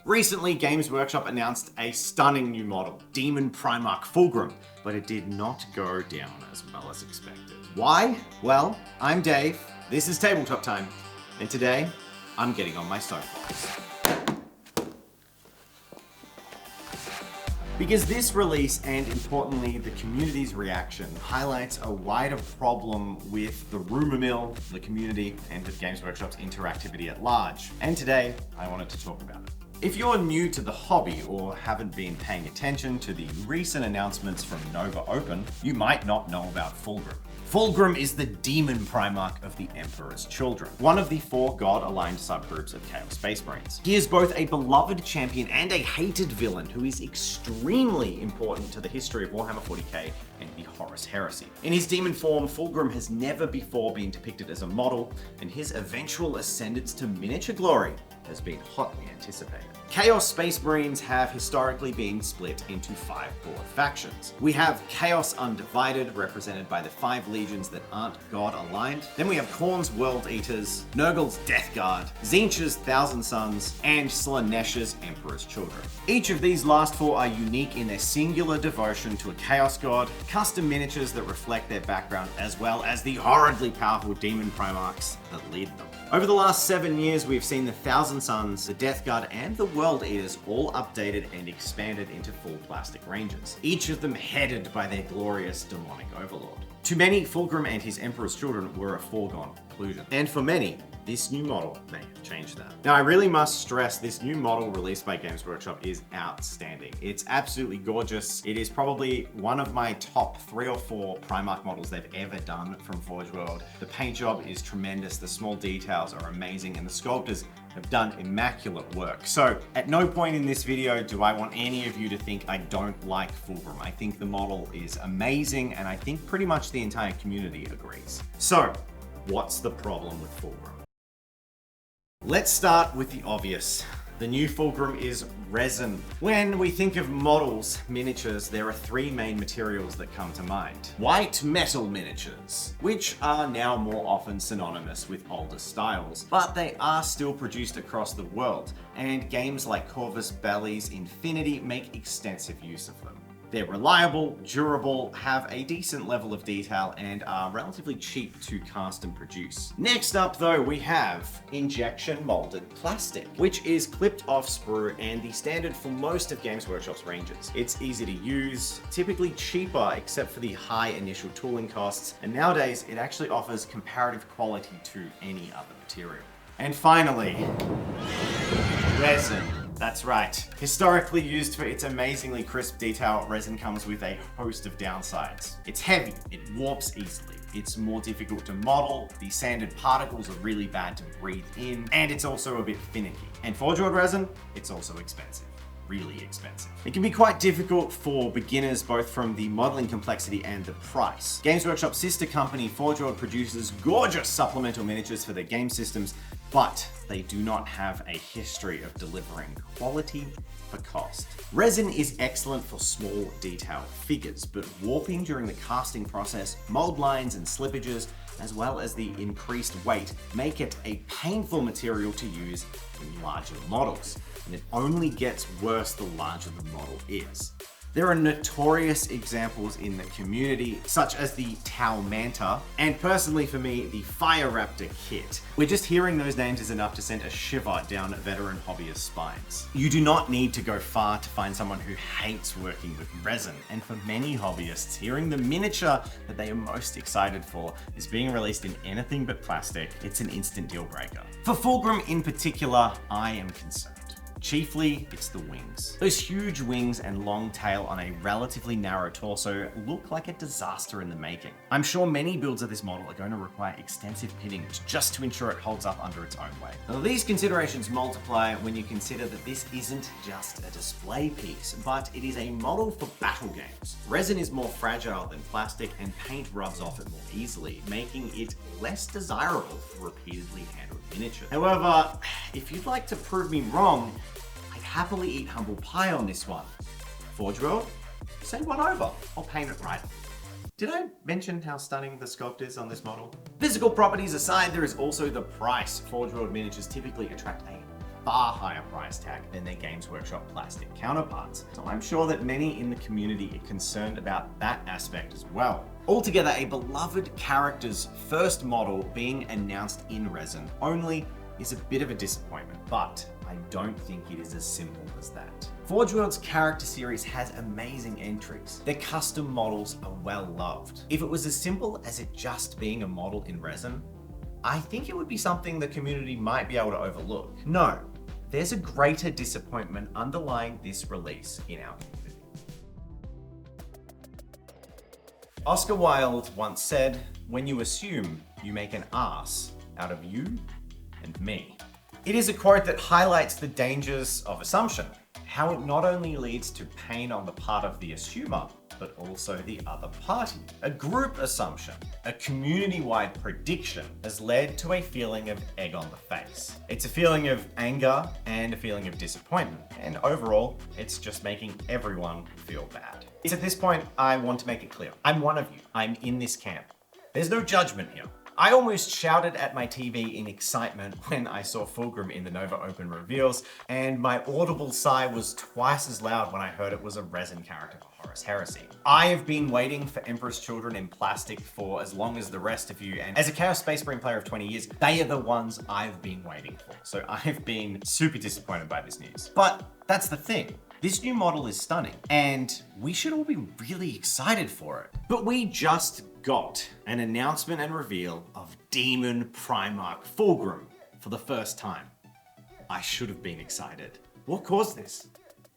Recently, Games Workshop announced a stunning new model, Demon Primarch Fulgrim, but it did not go down as well as expected. Why? Well, I'm Dave, this is Tabletop Time, and today, I'm getting on my soapbox. Because this release, and importantly, the community's reaction, highlights a wider problem with the rumor mill, the community, and of Games Workshop's interactivity at large. And today, I wanted to talk about it. If you're new to the hobby or haven't been paying attention to the recent announcements from Nova Open, you might not know about Fulgrim. Fulgrim is the demon primarch of the Emperor's Children, one of the 4 god-aligned subgroups of Chaos Space Marines. He is both a beloved champion and a hated villain who is extremely important to the history of Warhammer 40k and the Horus Heresy. In his demon form, Fulgrim has never before been depicted as a model, and his eventual ascendance to miniature glory has been hotly anticipated. Chaos Space Marines have historically been split into 5 broad factions. We have Chaos Undivided, represented by the 5 legions that aren't god-aligned. Then we have Khorne's World Eaters, Nurgle's Death Guard, Tzeentch's Thousand Sons, and Slaanesha's Emperor's Children. Each of these last 4 are unique in their singular devotion to a Chaos God, custom miniatures that reflect their background, as well as the horridly powerful demon primarchs that lead them. Over the last 7 years, we've seen the Thousand Sons, the Death Guard, and the World Eaters all updated and expanded into full plastic ranges, each of them headed by their glorious demonic overlord. To many, Fulgrim and his Emperor's Children were a foregone conclusion, and for many, this new model may have changed that. Now, I really must stress this new model released by Games Workshop is outstanding. It's absolutely gorgeous. It is probably one of my top 3 or 4 Primarch models they've ever done from Forge World. The paint job is tremendous, the small details are amazing, and the sculptors have done immaculate work. So at no point in this video do I want any of you to think I don't like Fulgrim. I think the model is amazing, and I think pretty much the entire community agrees. So what's the problem with Fulgrim? Let's start with the obvious. The new Fulgrim is resin. When we think of models, miniatures, there are 3 main materials that come to mind. White metal miniatures, which are now more often synonymous with older styles, but they are still produced across the world, and games like Corvus Belli's Infinity make extensive use of them. They're reliable, durable, have a decent level of detail, and are relatively cheap to cast and produce. Next up though, we have injection molded plastic, which is clipped off sprue and the standard for most of Games Workshop's ranges. It's easy to use, typically cheaper except for the high initial tooling costs, and nowadays it actually offers comparative quality to any other material. And finally, resin. That's right. Historically used for its amazingly crisp detail, resin comes with a host of downsides. It's heavy, it warps easily, it's more difficult to model, the sanded particles are really bad to breathe in, and it's also a bit finicky. And Forge World resin, it's also expensive. Really expensive. It can be quite difficult for beginners, both from the modeling complexity and the price. Games Workshop's sister company, Forge World, produces gorgeous supplemental miniatures for their game systems, but they do not have a history of delivering quality for cost. Resin is excellent for small detail figures, but warping during the casting process, mold lines and slippages, as well as the increased weight, make it a painful material to use in larger models. And it only gets worse the larger the model is. There are notorious examples in the community, such as the Tau Manta, and personally for me, the Fire Raptor kit. Where just hearing those names is enough to send a shiver down veteran hobbyist spines. You do not need to go far to find someone who hates working with resin, and for many hobbyists, hearing the miniature that they are most excited for is being released in anything but plastic, it's an instant deal breaker. For Fulgrim in particular, I am concerned. Chiefly, it's the wings. Those huge wings and long tail on a relatively narrow torso look like a disaster in the making. I'm sure many builds of this model are going to require extensive pitting just to ensure it holds up under its own weight. Now, these considerations multiply when you consider that this isn't just a display piece, but it is a model for battle games. Resin is more fragile than plastic, and paint rubs off it more easily, making it less desirable for repeatedly handled miniatures. However, if you'd like to prove me wrong, I'd happily eat humble pie on this one. Forge World, send one over. I'll paint it right. Did I mention how stunning the sculpt is on this model? Physical properties aside, there is also the price. Forge World miniatures typically attract a far higher price tag than their Games Workshop plastic counterparts. So I'm sure that many in the community are concerned about that aspect as well. Altogether, a beloved character's first model being announced in resin only is a bit of a disappointment, but I don't think it is as simple as that. Forge World's character series has amazing entries. Their custom models are well loved. If it was as simple as it just being a model in resin, I think it would be something the community might be able to overlook. No, there's a greater disappointment underlying this release in our community. Oscar Wilde once said, "When you assume, you make an ass out of you and me." It is a quote that highlights the dangers of assumption, how it not only leads to pain on the part of the assumer, but also the other party. A group assumption, a community-wide prediction, has led to a feeling of egg on the face. It's a feeling of anger and a feeling of disappointment, and overall, it's just making everyone feel bad. It's at this point, I want to make it clear. I'm one of you. I'm in this camp. There's no judgment here. I almost shouted at my TV in excitement when I saw Fulgrim in the Nova Open reveals, and my audible sigh was twice as loud when I heard it was a resin character for Horus Heresy. I have been waiting for Emperor's Children in plastic for as long as the rest of you, and as a Chaos Space Marine player of 20 years, they are the ones I've been waiting for. So I've been super disappointed by this news. But that's the thing. This new model is stunning, and we should all be really excited for it. But we just got an announcement and reveal of Demon Primarch Fulgrim for the first time. I should have been excited. What caused this?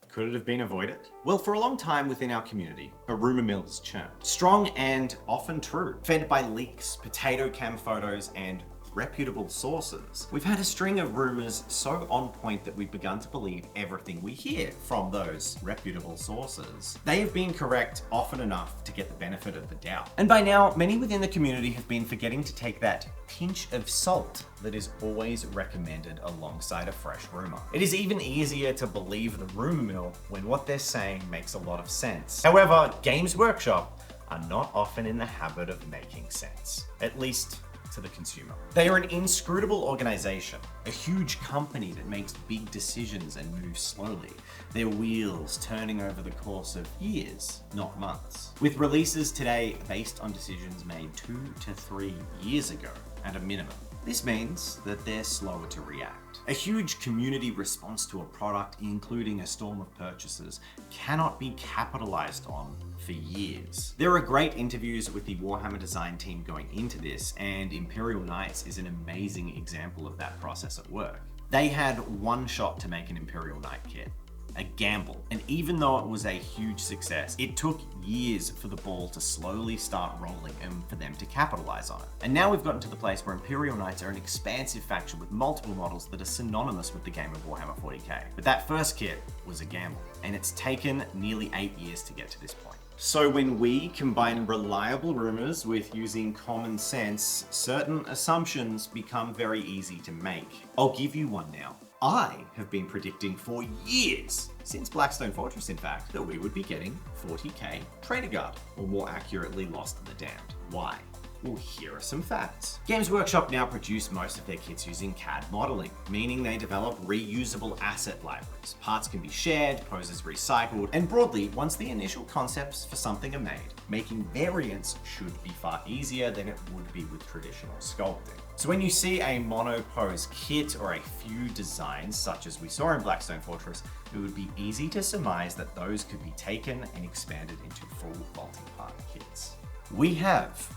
Could it have been avoided? Well, for a long time within our community, a rumor mill has churned. Strong and often true, fed by leaks, potato cam photos, and reputable sources. We've had a string of rumors so on point that we've begun to believe everything we hear from those reputable sources. They have been correct often enough to get the benefit of the doubt. And by now, many within the community have been forgetting to take that pinch of salt that is always recommended alongside a fresh rumor. It is even easier to believe the rumor mill when what they're saying makes a lot of sense. However, Games Workshop are not often in the habit of making sense, at least to the consumer. They are an inscrutable organization, a huge company that makes big decisions and moves slowly, their wheels turning over the course of years, not months. With releases today based on decisions made 2 to 3 years ago at a minimum. This means that they're slower to react. A huge community response to a product, including a storm of purchases, cannot be capitalized on for years. There are great interviews with the Warhammer design team going into this, and Imperial Knights is an amazing example of that process at work. They had one shot to make an Imperial Knight kit. A gamble. And even though it was a huge success, it took years for the ball to slowly start rolling and for them to capitalize on it. And now we've gotten to the place where Imperial Knights are an expansive faction with multiple models that are synonymous with the game of Warhammer 40k. But that first kit was a gamble, and it's taken nearly 8 years to get to this point. So when we combine reliable rumors with using common sense, certain assumptions become very easy to make. I'll give you one now. I have been predicting for years, since Blackstone Fortress in fact, that we would be getting 40k Trader Guard, or more accurately Lost in the Damned. Why? Well, here are some facts. Games Workshop now produce most of their kits using CAD modeling, meaning they develop reusable asset libraries. Parts can be shared, poses recycled, and broadly, once the initial concepts for something are made, making variants should be far easier than it would be with traditional sculpting. So when you see a mono pose kit or a few designs, such as we saw in Blackstone Fortress, it would be easy to surmise that those could be taken and expanded into full multi-part kits. We have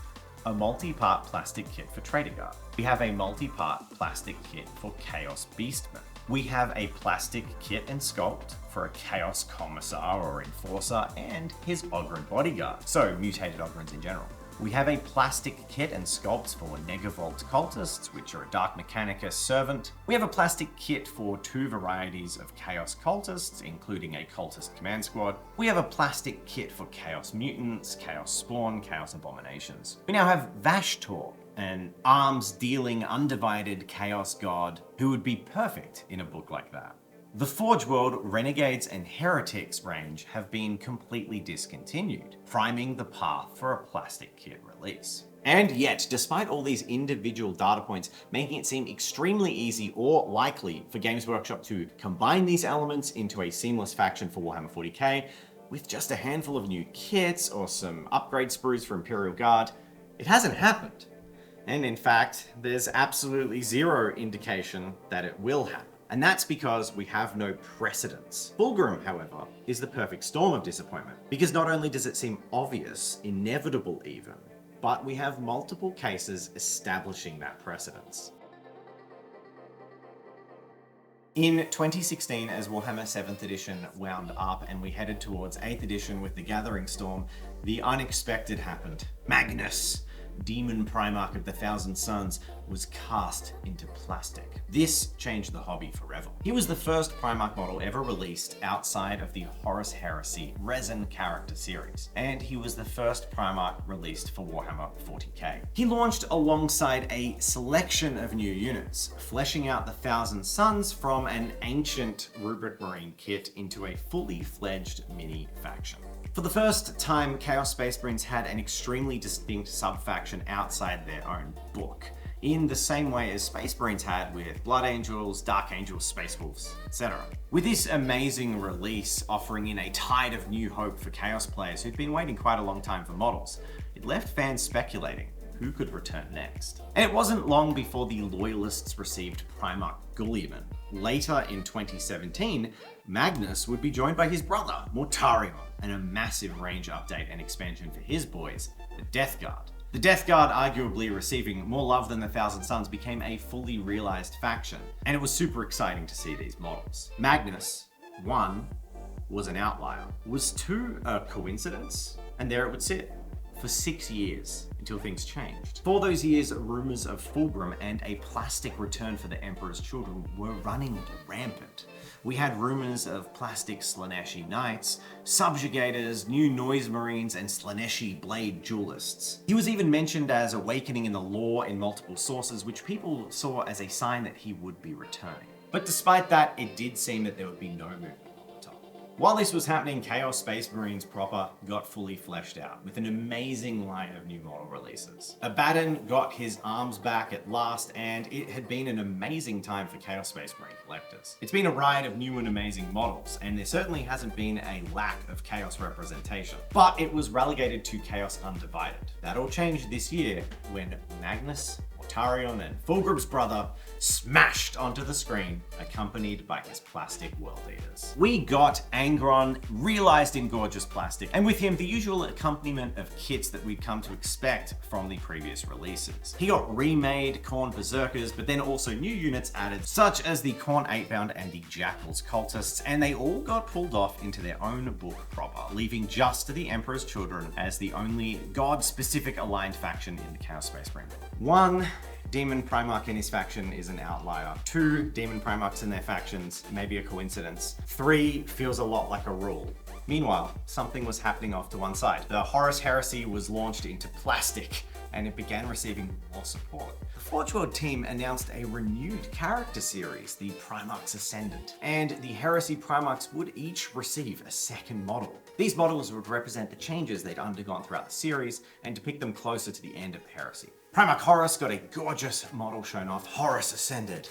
a multi-part plastic kit for Trader Guard. We have a multi-part plastic kit for Chaos Beastman. We have a plastic kit and sculpt for a Chaos Commissar or Enforcer and his Ogryn Bodyguard, so mutated Ogrins in general. We have a plastic kit and sculpts for Negavolt Cultists, which are a Dark Mechanicus Servant. We have a plastic kit for 2 varieties of Chaos Cultists, including a Cultist Command Squad. We have a plastic kit for Chaos Mutants, Chaos Spawn, Chaos Abominations. We now have Vashtor, an arms-dealing, undivided Chaos God who would be perfect in a book like that. The Forge World Renegades and Heretics range have been completely discontinued, priming the path for a plastic kit release. And yet, despite all these individual data points making it seem extremely easy or likely for Games Workshop to combine these elements into a seamless faction for Warhammer 40k, with just a handful of new kits or some upgrade sprues for Imperial Guard, it hasn't happened. And in fact, there's absolutely zero indication that it will happen. And that's because we have no precedence. Fulgrim, however, is the perfect storm of disappointment, because not only does it seem obvious, inevitable even, but we have multiple cases establishing that precedence. In 2016, as Warhammer 7th edition wound up and we headed towards 8th edition with the Gathering Storm, the unexpected happened. Magnus, Demon Primarch of the Thousand Suns, was cast into plastic. This changed the hobby forever. He was the first Primarch model ever released outside of the Horus Heresy resin character series, and he was the first Primarch released for Warhammer 40k. He launched alongside a selection of new units, fleshing out the Thousand Suns from an ancient Rubric Marine kit into a fully fledged mini faction. For the first time, Chaos Space Marines had an extremely distinct sub-faction outside their own book, in the same way as Space Marines had with Blood Angels, Dark Angels, Space Wolves, etc. With this amazing release offering in a tide of new hope for Chaos players who'd been waiting quite a long time for models, it left fans speculating who could return next. And it wasn't long before the Loyalists received Primarch Gulliman. Later in 2017, Magnus would be joined by his brother, Mortarion, and a massive range update and expansion for his boys, the Death Guard. The Death Guard, arguably receiving more love than the Thousand Suns, became a fully realized faction, and it was super exciting to see these models. Magnus, 1, was an outlier. Was 2 a coincidence? And there it would sit for 6 years until things changed. For those years, rumors of Fulgrim and a plastic return for the Emperor's Children were running rampant. We had rumors of plastic Slaaneshi Knights, Subjugators, new Noise Marines, and Slaaneshi Blade Duelists. He was even mentioned as awakening in the lore in multiple sources, which people saw as a sign that he would be returning. But despite that, it did seem that there would be no movement. While this was happening, Chaos Space Marines proper got fully fleshed out with an amazing line of new model releases. Abaddon got his arms back at last, and it had been an amazing time for Chaos Space Marine collectors. It's been a ride of new and amazing models, and there certainly hasn't been a lack of Chaos representation, but it was relegated to Chaos Undivided. That all changed this year when Magnus, Mortarion, and Fulgrim's brother smashed onto the screen, accompanied by his plastic world eaters. We got Angron, realized in gorgeous plastic, and with him the usual accompaniment of kits that we'd come to expect from the previous releases. He got remade Khorne Berserkers, but then also new units added, such as the Khorne 8-bound and the Jackals Cultists, and they all got pulled off into their own book proper, leaving just the Emperor's Children as the only god-specific aligned faction in the Chaos Space Marine. 1 Demon Primarch in his faction is an outlier. 2 Demon Primarchs in their factions, maybe a coincidence. 3 feels a lot like a rule. Meanwhile, something was happening off to one side. The Horus Heresy was launched into plastic, and it began receiving more support. The Forge World team announced a renewed character series, the Primarchs Ascendant, and the Heresy Primarchs would each receive a second model. These models would represent the changes they'd undergone throughout the series and depict them closer to the end of Heresy. Primarch Horus got a gorgeous model shown off, Horus Ascended,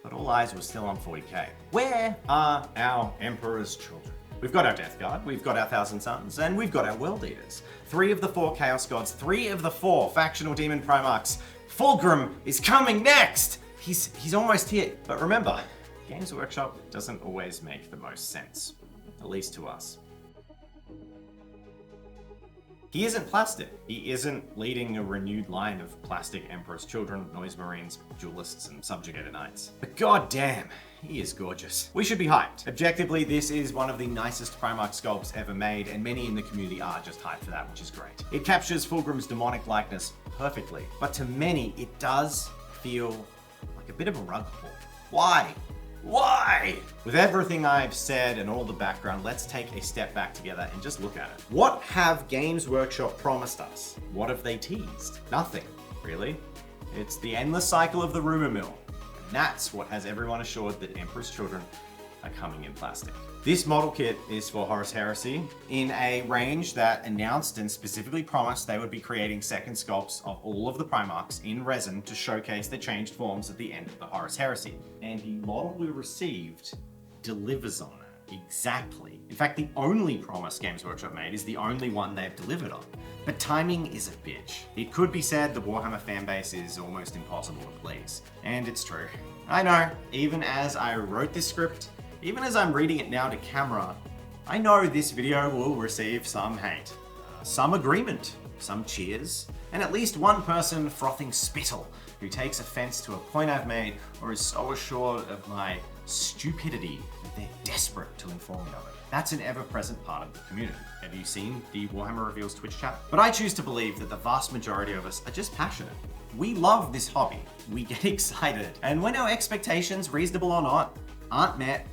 but all eyes were still on 40k. Where are our Emperor's Children? We've got our Death Guard, we've got our Thousand Suns, and we've got our World Eaters. 3 of the 4 Chaos Gods, 3 of the 4 factional Demon Primarchs. Fulgrim is coming next! He's almost here. But remember, Games Workshop doesn't always make the most sense, at least to us. He isn't plastic. He isn't leading a renewed line of plastic Emperor's Children, Noise Marines, Duelists, and Subjugator Knights. But goddamn, he is gorgeous. We should be hyped. Objectively, this is one of the nicest Primarch sculpts ever made, and many in the community are just hyped for that, which is great. It captures Fulgrim's demonic likeness perfectly, but to many, it does feel like a bit of a rug pull. Why? Why? With everything I've said and all the background, let's take a step back together and just look at it. What have Games Workshop promised us? What have they teased? Nothing, really. It's the endless cycle of the rumor mill. And that's what has everyone assured that Emperor's Children are coming in plastic. This model kit is for Horus Heresy in a range that announced and specifically promised they would be creating second sculpts of all of the Primarchs in resin to showcase the changed forms at the end of the Horus Heresy. And the model we received delivers on it. Exactly. In fact, the only promise Games Workshop made is the only one they've delivered on. But timing is a bitch. It could be said the Warhammer fanbase is almost impossible to please. And it's true. I know, even as I wrote this script, even as I'm reading it now to camera, I know this video will receive some hate, some agreement, some cheers, and at least one person frothing spittle who takes offense to a point I've made or is so assured of my stupidity that they're desperate to inform me of it. That's an ever-present part of the community. Have you seen the Warhammer Reveals Twitch chat? But I choose to believe that the vast majority of us are just passionate. We love this hobby, we get excited, and when our expectations, reasonable or not, aren't met,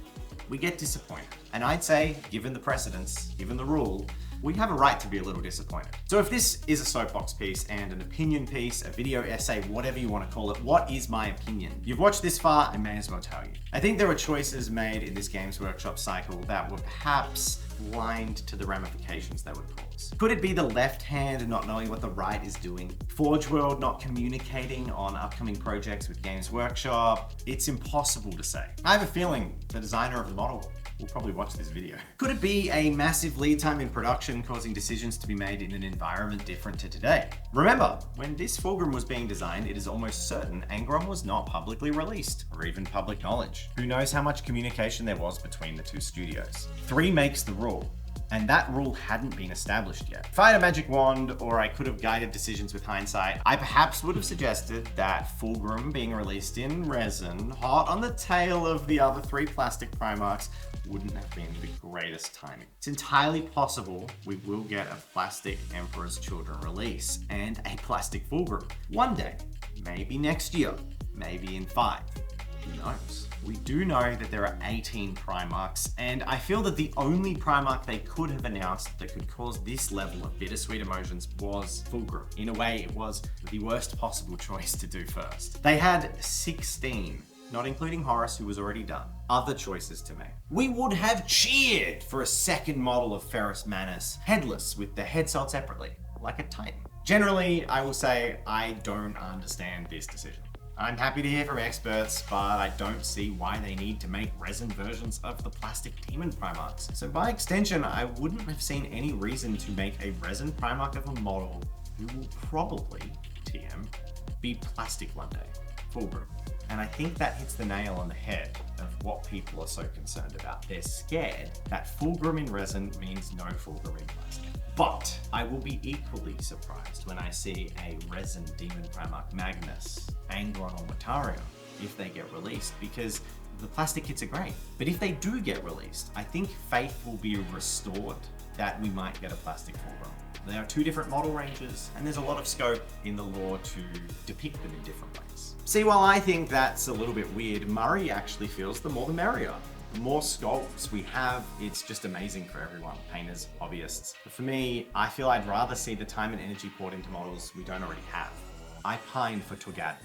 we get disappointed. And I'd say, given the precedence, given the rule, we have a right to be a little disappointed. So if this is a soapbox piece and an opinion piece, a video essay, whatever you want to call it, what is my opinion? You've watched this far, I may as well tell you. I think there were choices made in this Games Workshop cycle that were perhaps blind to the ramifications they would cause. Could it be the left hand not knowing what the right is doing? Forge World not communicating on upcoming projects with Games Workshop? It's impossible to say. I have a feeling the designer of the model will probably watch this video. Could it be a massive lead time in production causing decisions to be made in an environment different to today? Remember, when this Fulgrim was being designed, it is almost certain Angron was not publicly released, or even public knowledge. Who knows how much communication there was between the two studios? 3 makes the rule, and that rule hadn't been established yet. If I had a magic wand, or I could have guided decisions with hindsight, I perhaps would have suggested that Fulgrim being released in resin, hot on the tail of the other 3 plastic Primarchs, wouldn't have been the greatest timing. It's entirely possible we will get a plastic Emperor's Children release and a plastic Fulgrim one day, maybe next year, maybe in 5. Who knows? We do know that there are 18 Primarchs, and I feel that the only Primarch they could have announced that could cause this level of bittersweet emotions was Fulgrim. In a way, it was the worst possible choice to do first. They had 16, not including Horus, who was already done, other choices to make. We would have cheered for a second model of Ferrus Manus, headless with the head sold separately, like a Titan. Generally, I will say I don't understand this decision. I'm happy to hear from experts, but I don't see why they need to make resin versions of the plastic Demon Primarchs. So by extension, I wouldn't have seen any reason to make a resin Primarch of a model who will probably, TM, be plastic one day. Fulgrim. And I think that hits the nail on the head of what people are so concerned about. They're scared that Fulgrim in resin means no Fulgrim in plastic. But I will be equally surprised when I see a resin Demon Primarch Magnus, Angron, or Mortarion if they get released, because the plastic kits are great. But if they do get released, I think faith will be restored that we might get a plastic Fulgrim. There are 2 different model ranges, and there's a lot of scope in the lore to depict them in different ways. See, while I think that's a little bit weird, Murray actually feels the more the merrier. The more sculpts we have, it's just amazing for everyone, painters, hobbyists. But for me, I feel I'd rather see the time and energy poured into models we don't already have. I pine for Togadna.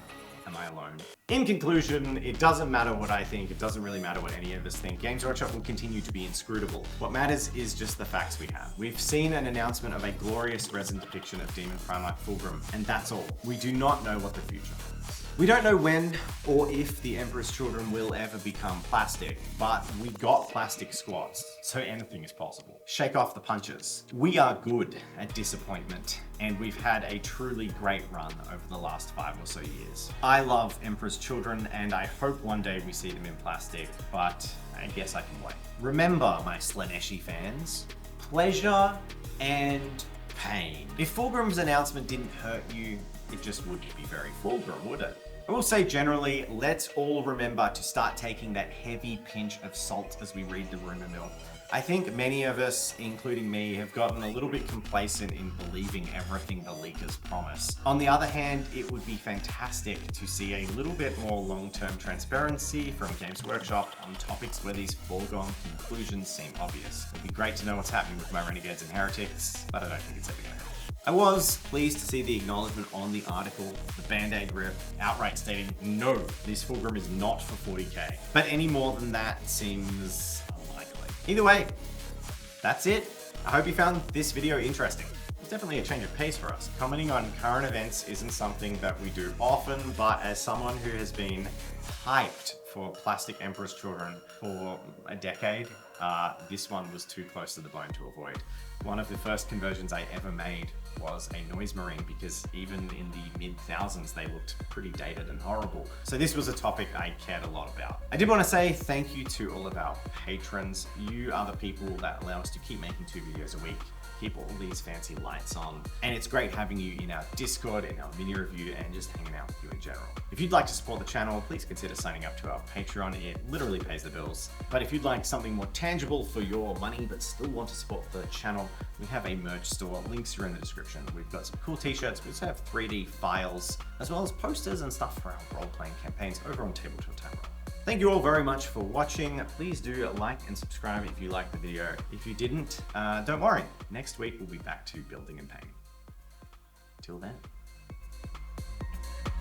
Am I alone? In conclusion, it doesn't matter what I think, it doesn't really matter what any of us think. Games Workshop will continue to be inscrutable. What matters is just the facts we have. We've seen an announcement of a glorious resin depiction of Demon Primarch Fulgrim, and that's all. We do not know what the future holds. We don't know when or if the Emperor's Children will ever become plastic, but we got plastic squads, so anything is possible. Shake off the punches. We are good at disappointment, and we've had a truly great run over the last 5 or so years. I love Emperor's Children, and I hope one day we see them in plastic, but I guess I can wait. Remember, my Slaneshi fans, pleasure and pain. If Fulgrim's announcement didn't hurt you, it just wouldn't be very Fulgrim, would it? I will say generally, let's all remember to start taking that heavy pinch of salt as we read the rumor mill. I think many of us, including me, have gotten a little bit complacent in believing everything the leakers promise. On the other hand, it would be fantastic to see a little bit more long-term transparency from Games Workshop on topics where these foregone conclusions seem obvious. It'd be great to know what's happening with my Renegades and Heretics, but I don't think it's ever going to happen. I was pleased to see the acknowledgement on the article, the Band-Aid rip, outright stating, no, this Fulgrim is not for 40k. But any more than that seems unlikely. Either way, that's it. I hope you found this video interesting. It's definitely a change of pace for us. Commenting on current events isn't something that we do often, but as someone who has been hyped for Plastic Emperor's Children for a decade, this one was too close to the bone to avoid. One of the first conversions I ever made was a Noise Marine, because even in the mid-thousands they looked pretty dated and horrible. So this was a topic I cared a lot about. I did want to say thank you to all of our patrons. You are the people that allow us to keep making 2 videos a week, keep all these fancy lights on, and it's great having you in our Discord, in our mini review, and just hanging out with you in general. If you'd like to support the channel, please consider signing up to our Patreon. It literally pays the bills. But if you'd like something more tangible for your money but still want to support the channel, we have a merch store. Links are in the description. We've got some cool t-shirts. We also have 3D files, as well as posters and stuff for our role-playing campaigns over on Tabletop. Thank you all very much for watching. Please do like and subscribe if you liked the video. If you didn't, don't worry. Next week we'll be back to building and painting. Till then.